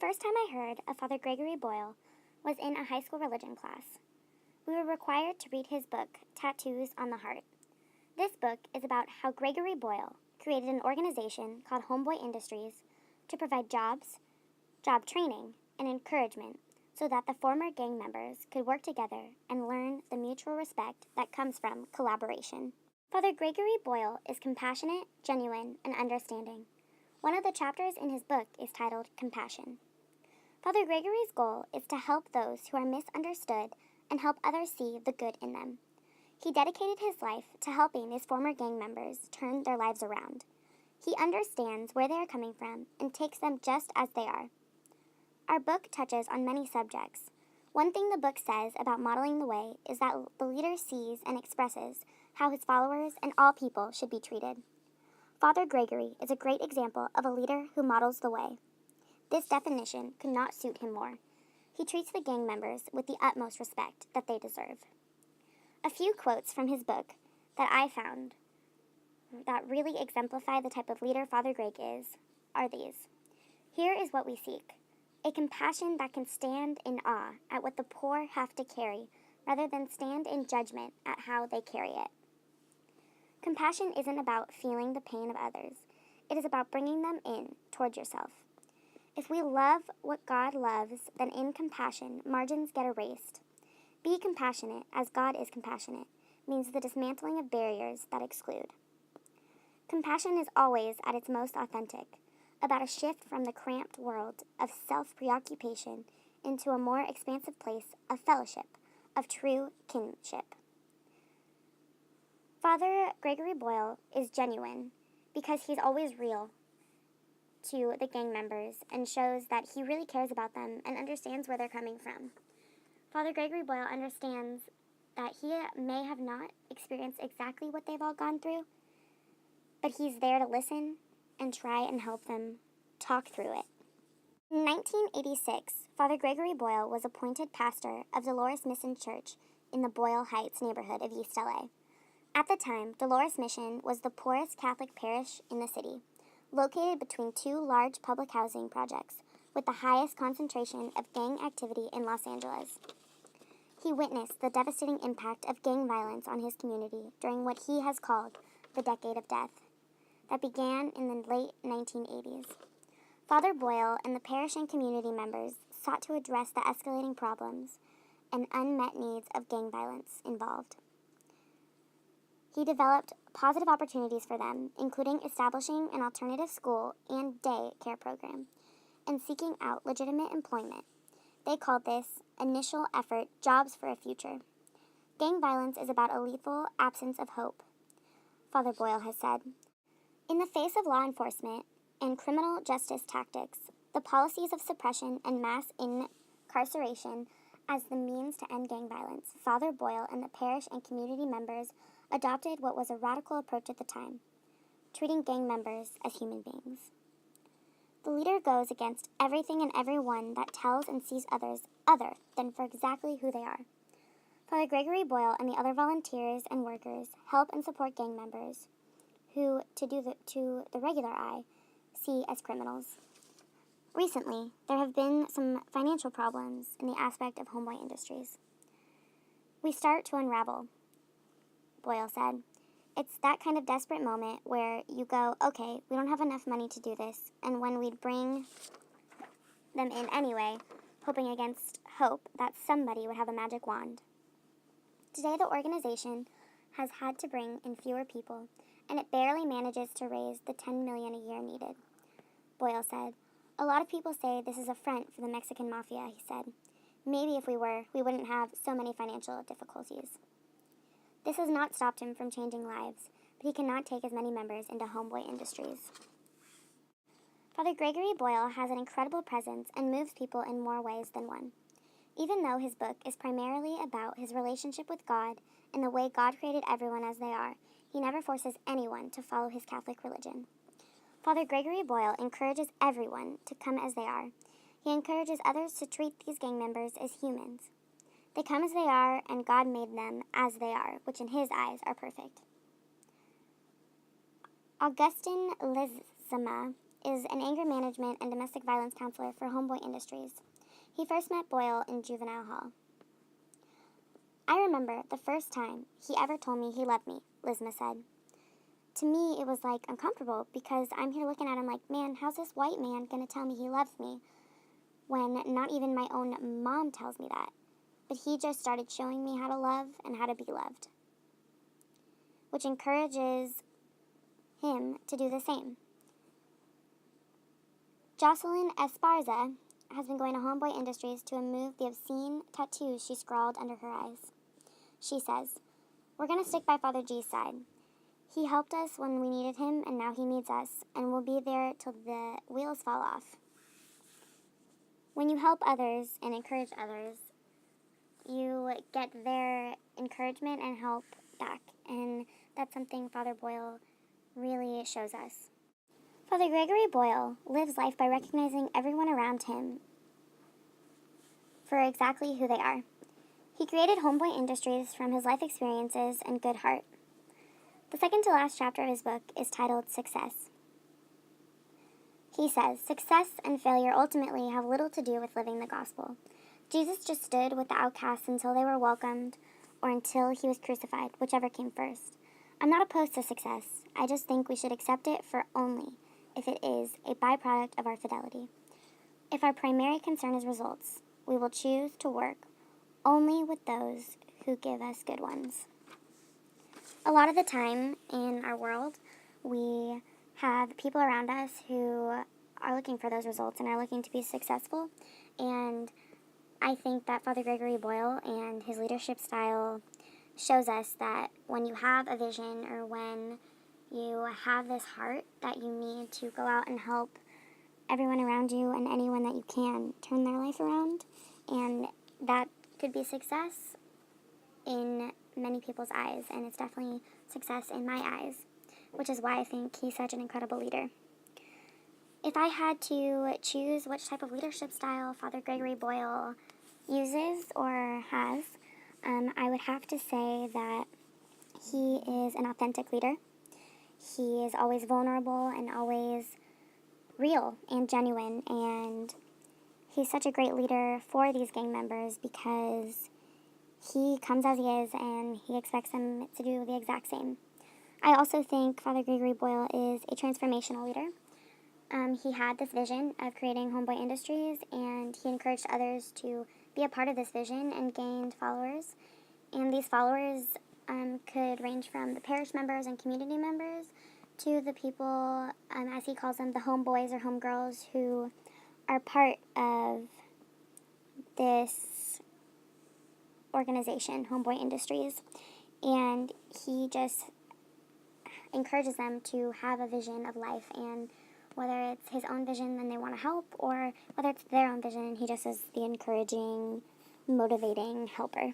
first time I heard of Father Gregory Boyle was in a high school religion class. We were required to read his book, Tattoos on the Heart. This book is about how Gregory Boyle created an organization called Homeboy Industries to provide jobs, job training, and encouragement so that the former gang members could work together and learn the mutual respect that comes from collaboration. Father Gregory Boyle is compassionate, genuine, and understanding. One of the chapters in his book is titled Compassion. Father Gregory's goal is to help those who are misunderstood and help others see the good in them. He dedicated his life to helping his former gang members turn their lives around. He understands where they are coming from and takes them just as they are. Our book touches on many subjects. One thing the book says about modeling the way is that the leader sees and expresses how his followers and all people should be treated. Father Gregory is a great example of a leader who models the way. This definition could not suit him more. He treats the gang members with the utmost respect that they deserve. A few quotes from his book that I found that really exemplify the type of leader Father Greg is are these. Here is what we seek: a compassion that can stand in awe at what the poor have to carry rather than stand in judgment at how they carry it. Compassion isn't about feeling the pain of others. It is about bringing them in towards yourself. If we love what God loves, then in compassion, margins get erased. Be compassionate as God is compassionate means the dismantling of barriers that exclude. Compassion is always at its most authentic, about a shift from the cramped world of self-preoccupation into a more expansive place of fellowship, of true kinship. Father Gregory Boyle is genuine because he's always real to the gang members and shows that he really cares about them and understands where they're coming from. Father Gregory Boyle understands that he may have not experienced exactly what they've all gone through, but he's there to listen and try and help them talk through it. In 1986, Father Gregory Boyle was appointed pastor of Dolores Mission Church in the Boyle Heights neighborhood of East LA. At the time, Dolores Mission was the poorest Catholic parish in the city, located between two large public housing projects with the highest concentration of gang activity in Los Angeles. He witnessed the devastating impact of gang violence on his community during what he has called the Decade of Death that began in the late 1980s. Father Boyle and the parish and community members sought to address the escalating problems and unmet needs of gang violence involved. He developed positive opportunities for them, including establishing an alternative school and day care program, and seeking out legitimate employment. They called this initial effort Jobs for a Future. Gang violence is about a lethal absence of hope, Father Boyle has said. In the face of law enforcement and criminal justice tactics, the policies of suppression and mass incarceration as the means to end gang violence, Father Boyle and the parish and community members adopted what was a radical approach at the time, treating gang members as human beings. The leader goes against everything and everyone that tells and sees others other than for exactly who they are. Father Gregory Boyle and the other volunteers and workers help and support gang members who, to the regular eye, see as criminals. Recently, there have been some financial problems in the aspect of Homeboy Industries. We start to unravel, Boyle said. It's that kind of desperate moment where you go, okay, we don't have enough money to do this, and when we'd bring them in anyway, hoping against hope that somebody would have a magic wand. Today, the organization has had to bring in fewer people, and it barely manages to raise the $10 million a year needed. Boyle said, a lot of people say this is a front for the Mexican mafia, he said. Maybe if we were, we wouldn't have so many financial difficulties. This has not stopped him from changing lives, but he cannot take as many members into Homeboy Industries. Father Gregory Boyle has an incredible presence and moves people in more ways than one. Even though his book is primarily about his relationship with God and the way God created everyone as they are, he never forces anyone to follow his Catholic religion. Father Gregory Boyle encourages everyone to come as they are. He encourages others to treat these gang members as humans. They come as they are, and God made them as they are, which in his eyes are perfect. Augustin Lizama is an anger management and domestic violence counselor for Homeboy Industries. He first met Boyle in juvenile hall. I remember the first time he ever told me he loved me, Lizma said. To me, it was like uncomfortable because I'm here looking at him like, man, how's this white man going to tell me he loves me when not even my own mom tells me that? But he just started showing me how to love and how to be loved, which encourages him to do the same. Jocelyn Esparza has been going to Homeboy Industries to remove the obscene tattoos she scrawled under her eyes. She says, "We're going to stick by Father G's side. He helped us when we needed him, and now he needs us, and we'll be there till the wheels fall off." When you help others and encourage others, you get their encouragement and help back, and that's something Father Boyle really shows us. Father Gregory Boyle lives life by recognizing everyone around him for exactly who they are. He created Homeboy Industries from his life experiences and good heart. The second to last chapter of his book is titled Success. He says, "Success and failure ultimately have little to do with living the gospel. Jesus just stood with the outcasts until they were welcomed or until he was crucified, whichever came first. I'm not opposed to success. I just think we should accept it for only if it is a byproduct of our fidelity. If our primary concern is results, we will choose to work only with those who give us good ones." A lot of the time in our world, we have people around us who are looking for those results and are looking to be successful. And I think that Father Gregory Boyle and his leadership style shows us that when you have a vision or when you have this heart that you need to go out and help everyone around you and anyone that you can turn their life around. And that could be success in many people's eyes, and it's definitely success in my eyes, which is why I think he's such an incredible leader. If I had to choose which type of leadership style Father Gregory Boyle uses or has, I would have to say that he is an authentic leader. He is always vulnerable and always real and genuine, and he's such a great leader for these gang members because he comes as he is and he expects them to do the exact same. I also think Father Gregory Boyle is a transformational leader. He had this vision of creating Homeboy Industries, and he encouraged others to be a part of this vision and gained followers. And these followers could range from the parish members and community members to the people, as he calls them, the homeboys or homegirls who are part of this organization, Homeboy Industries. And he just encourages them to have a vision of life, and whether it's his own vision and they want to help, or whether it's their own vision, he just is the encouraging, motivating helper.